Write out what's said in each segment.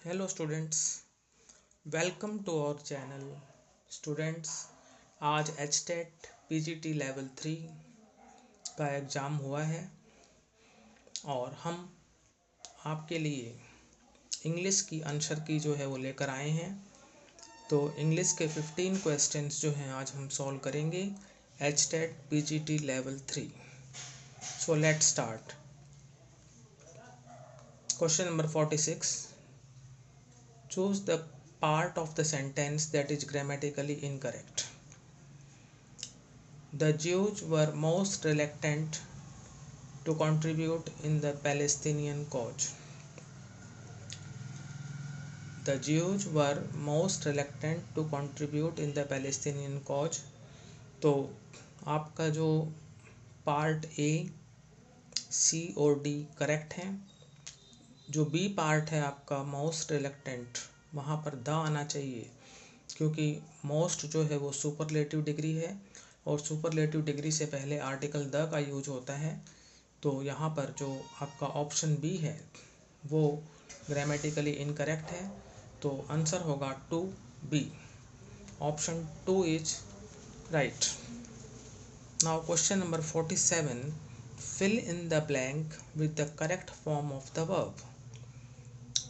Hello students, welcome to our channel. Students, आज HTET PGT level 3 का exam हुआ है और हम आपके लिए इंग्लिश की आंसर की जो है वो लेकर आए हैं। तो इंग्लिश के 15 क्वेश्चंस जो हैं आज हम सॉल्व करेंगे HTET PGT level 3। So let's start. Question number 46, choose the part of the sentence that is grammatically incorrect. The Jews were most reluctant to contribute in the Palestinian cause. The Jews were most reluctant to contribute in the Palestinian cause. तो आपका जो part A, सी और D correct है। जो B part है आपका most reluctant, वहाँ पर द आना चाहिए क्योंकि मोस्ट जो है वो सुपरलेटिव डिग्री है और सुपरलेटिव डिग्री से पहले आर्टिकल द का यूज होता है। तो यहाँ पर जो आपका ऑप्शन बी है वो ग्रामेटिकली इनकरेक्ट है, तो आंसर होगा 2B। Option 2 is right. Now question number 47, fill in the blank with the correct form of the verb.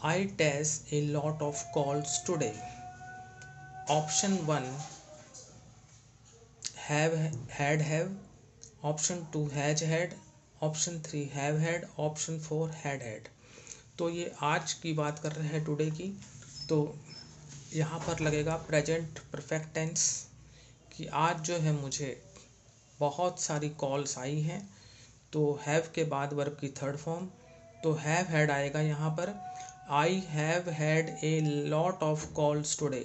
I test a lot of calls today. Option 1 have have, option 2 has had, option 3 have had, option 4 had। तो ये आज की बात कर रहे हैं, today की। तो यहाँ पर लगेगा प्रेजेंट परफेक्ट टेंस कि आज जो है मुझे बहुत सारी कॉल्स आई हैं। तो हैव के बाद वर्ब की थर्ड फॉर्म, तो हैव हैड आएगा यहाँ पर। I have had a lot of calls today.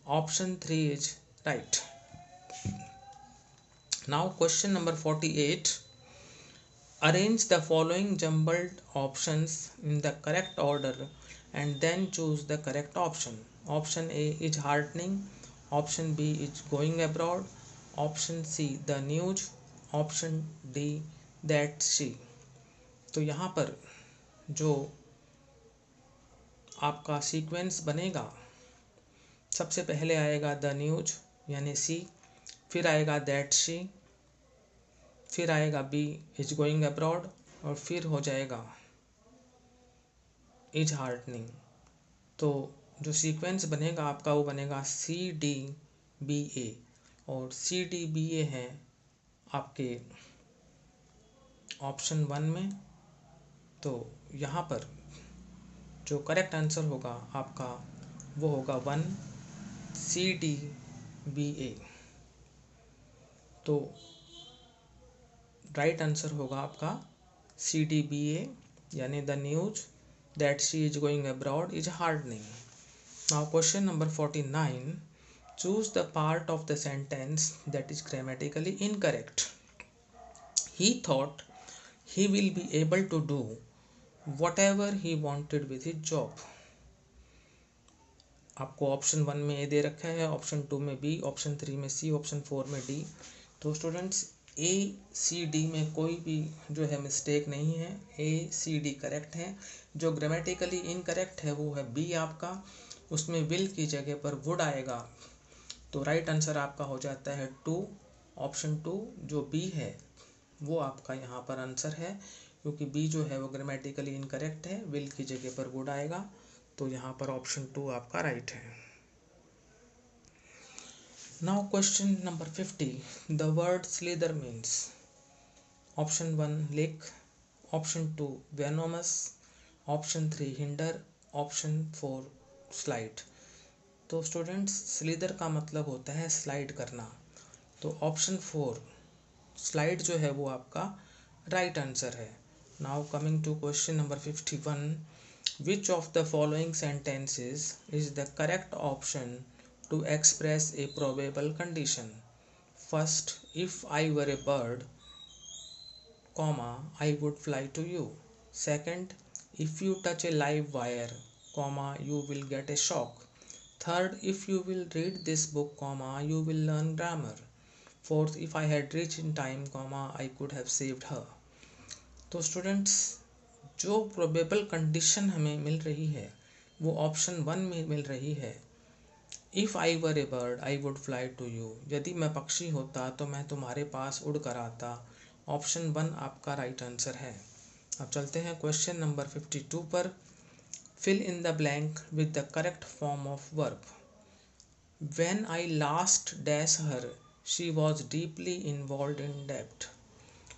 Option 3 is right. Now question number 48, arrange the following jumbled options in the correct order and then choose the correct option. Option A is heartening, option B is going abroad, option C the news, option D that she। तो यहाँ पर जो आपका sequence बनेगा, सबसे पहले आएगा the news यानी सी, फिर आएगा दैट शी, फिर आएगा बी इज गोइंग अब्रॉड और फिर हो जाएगा इज हार्टनिंग। तो जो सीक्वेंस बनेगा आपका वो बनेगा CDBA, और CDBA है आपके ऑप्शन 1 में। तो यहाँ पर जो करेक्ट आंसर होगा आपका वो होगा 1 CDBA। तो राइट आंसर होगा आपका CDBA यानी the news that she is going abroad is hardening. Now question number 49, choose the part of the sentence that is grammatically incorrect. He thought he will be able to do whatever he wanted with his job। आपको option 1 में ए दे रखा है, option 2 में B, option 3 में सी, option 4 में D. तो students A-C-D में कोई भी जो है मिस्टेक नहीं है, A-C-D करेक्ट है। जो ग्रामेटिकली इनकरेक्ट है वो है बी आपका, उसमें विल की जगह पर वुड आएगा। तो राइट आंसर आपका हो जाता है 2, ऑप्शन 2 जो बी है वो आपका यहाँ पर आंसर है, क्योंकि बी जो है वो ग्रामेटिकली इनकरेक्ट है, विल की जगह पर वुड आएगा। तो यहाँ पर ऑप्शन 2 आपका राइट है। Now question number 50, the word slither means. Option 1 lick, option 2 venomous, option 3 hinder, option 4 slide. तो स्टूडेंट्स स्लीदर का मतलब होता है स्लाइड करना, तो ऑप्शन 4 स्लाइड जो है वो आपका राइट आंसर है। Now coming to question number 51, which of the following sentences is the correct option to express a probable condition? First, if I were a bird, comma, I would fly to you. Second, if you touch a live wire, comma, you will get a shock. Third, if you will read this book, comma, you will learn grammar. Fourth, if I had reached in time, comma, I could have saved her। तो students जो probable condition हमें मिल रही है वो option 1 में मिल रही है। If I were a bird I would fly to you, यदि मैं पक्षी होता तो मैं तुम्हारे पास उड़ कर आता। ऑप्शन 1 आपका राइट आंसर है। अब चलते हैं क्वेश्चन नंबर 52 पर। Fill in the blank with the correct form of verb. When I last dash her she was deeply involve in डेब्ट।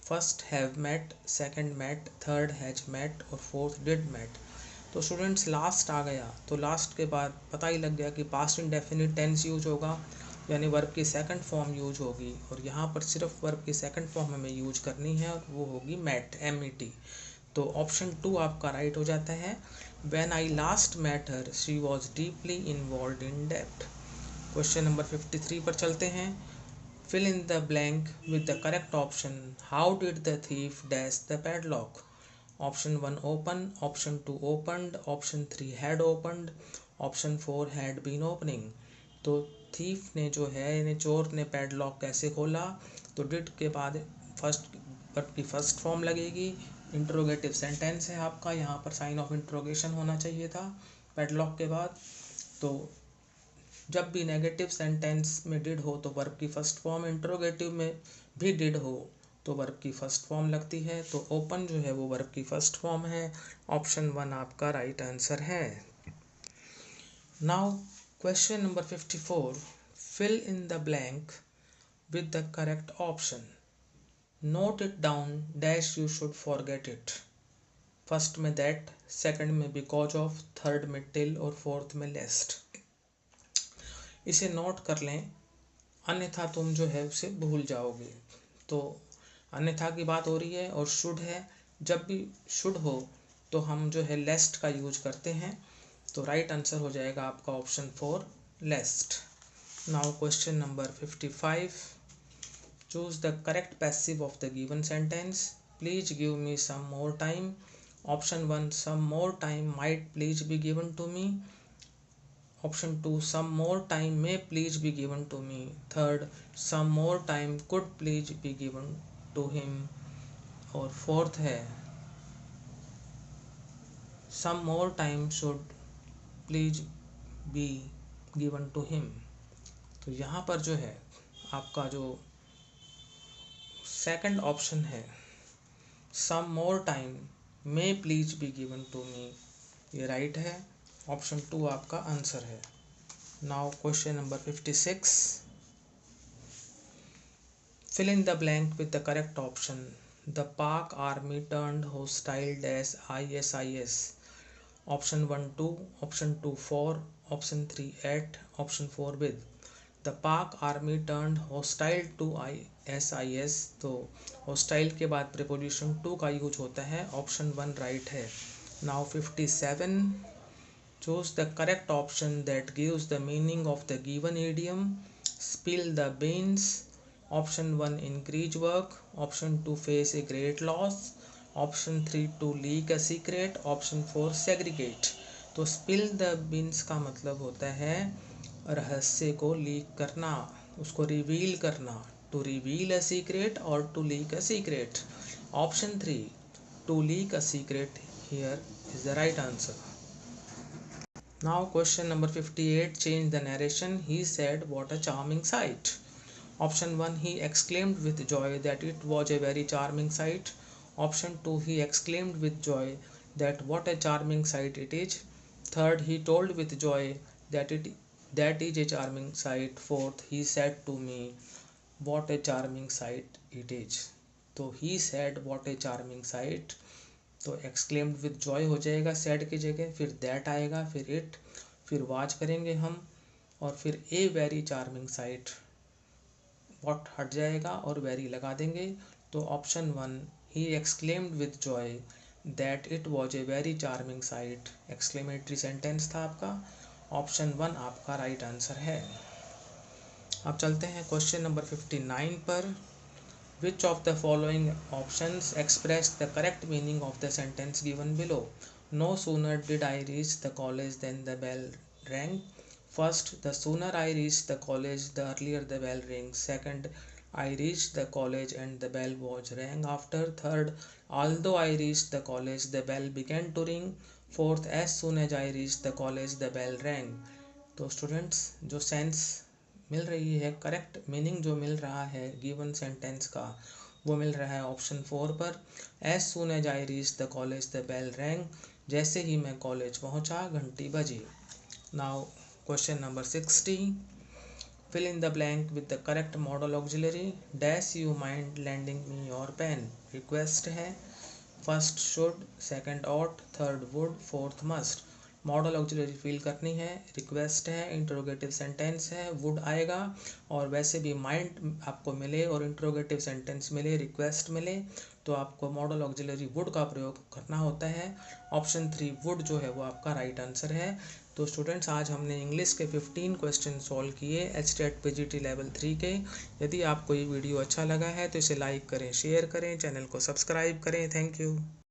First have met, second met, third has met और fourth did met. तो students last आ गया तो last के बाद पता ही लग गया कि पास्ट इंडेफिनिट टेंस यूज होगा, यानी वर्ब की सेकंड फॉर्म यूज होगी। और यहाँ पर सिर्फ वर्ब की सेकंड फॉर्म हमें यूज करनी है और वो होगी मेट, MET। तो ऑप्शन 2 आपका राइट हो जाता है। When I last met her she was deeply involve in डेब्ट। क्वेश्चन नंबर 53 पर चलते हैं। Fill in the blank with the correct option. How did the thief dash the padlock? Option 1 open, option 2 opened, option 3 had opened, option 4 had been opening. तो thief ने जो है यानी चोर ने पैडलॉक कैसे खोला? तो did के बाद फर्स्ट वर्ब की फर्स्ट फॉर्म लगेगी। इंट्रोगेटिव सेंटेंस है आपका, यहाँ पर साइन ऑफ इंट्रोगेशन होना चाहिए था पैडलॉक के बाद। तो जब भी नेगेटिव सेंटेंस में डिड हो तो वर्ब की फर्स्ट फॉर्म, इंट्रोगेटिव में भी डिड हो तो वर्ब की फर्स्ट फॉर्म लगती है। तो ओपन जो है वो वर्ब की फर्स्ट फॉर्म है। ऑप्शन 1 आपका राइट आंसर है। Now question number 54। Fill in the blank with the correct option. Note it down dash you should forget it. First में दैट, सेकंड में बिकॉज ऑफ, थर्ड में till और fourth में lest. इसे note कर लें, अन्यथा तुम जो है उसे भूल जाओगे। तो अन्यथा की बात हो रही है और शुड है। जब भी शुड हो तो हम जो है लेस्ट का यूज करते हैं। तो राइट आंसर हो जाएगा आपका option 4 lest. Now question number 55। Choose the correct passive of the given sentence. Please give me some more time. Option 1 some more time might please be given to me. Option 2 some more time may please be given to me. Third some more time could please be given to him. और fourth है some more time should please be given to him. तो यहाँ पर जो है आपका जो second option है some more time may please be given to me, ये राइट है। ऑप्शन 2 आपका आंसर है। Now question number 56। Fill in the blank with the correct option. The Pak army turned hostile dash ISIS। Option 1 2, option 2 4, option 3 8, option 4 with. The Pak army turned hostile to ISIS। तो hostile के बाद preposition to का use होता है। Option 1 right है। Now 57। Choose the correct option that gives the meaning of the given idiom. Spill the beans. Option 1 increase work. Option 2 face a great loss. Option 3 to leak a secret. Option 4 segregate. तो spill the beans का मतलब होता है रहस्य को leak करना, उसको reveal करना। To reveal a secret or to leak a secret. Option 3 to leak a secret here is the right answer. Now question number 58. Change the narration. He said, what a charming sight. Option 1 he exclaimed with joy that it was a very charming sight. Option 2 he exclaimed with joy that what a charming sight it is. Third he told with joy that is a charming sight. Fourth he said to me what a charming sight it is. तो he said what a charming sight, तो exclaimed with Joy हो जाएगा sad की जगह, फिर that आएगा, फिर it, फिर वाच करेंगे हम, और फिर a very charming site, what हट जाएगा और वेरी लगा देंगे। तो option 1 he exclaimed with Joy that it was a very charming site, exclamatory sentence था आपका। ऑप्शन 1 आपका राइट आंसर है। अब चलते हैं क्वेश्चन नंबर 59 पर। Which of the following options express the correct meaning of the sentence given below? No sooner did I reach the college than the bell rang. First, the sooner I reached the college, the earlier the bell rings. Second, I reached the college and the bell was rang after. Third, although I reached the college, the bell began to ring. Fourth, as soon as I reach the college the bell rang. तो students जो sense मिल रही है, correct meaning जो मिल रहा है given sentence का, वो मिल रहा है ऑप्शन 4 पर। As soon as I reach the college the bell rang, जैसे ही मैं कॉलेज पहुंचा घंटी बजी। Now question number 60, fill in the blank with the correct modal auxiliary, dash you mind lending me your pen। Request है, first should, second ought, third would, fourth must। Modal auxiliary fill करनी है, request है, interrogative sentence है, would आएगा। और वैसे भी mind आपको मिले और इंट्रोगेटिव सेंटेंस मिले, रिक्वेस्ट मिले, तो आपको मॉडल ऑक्सिलरी वुड का प्रयोग करना होता है। ऑप्शन 3 वुड जो है वो आपका राइट आंसर है। तो स्टूडेंट्स आज हमने इंग्लिश के 15 क्वेश्चन सॉल्व किए HTET PGT लेवल 3 के। यदि आपको ये वीडियो अच्छा लगा है तो इसे लाइक करें, शेयर करें, चैनल को सब्सक्राइब करें। Thank you.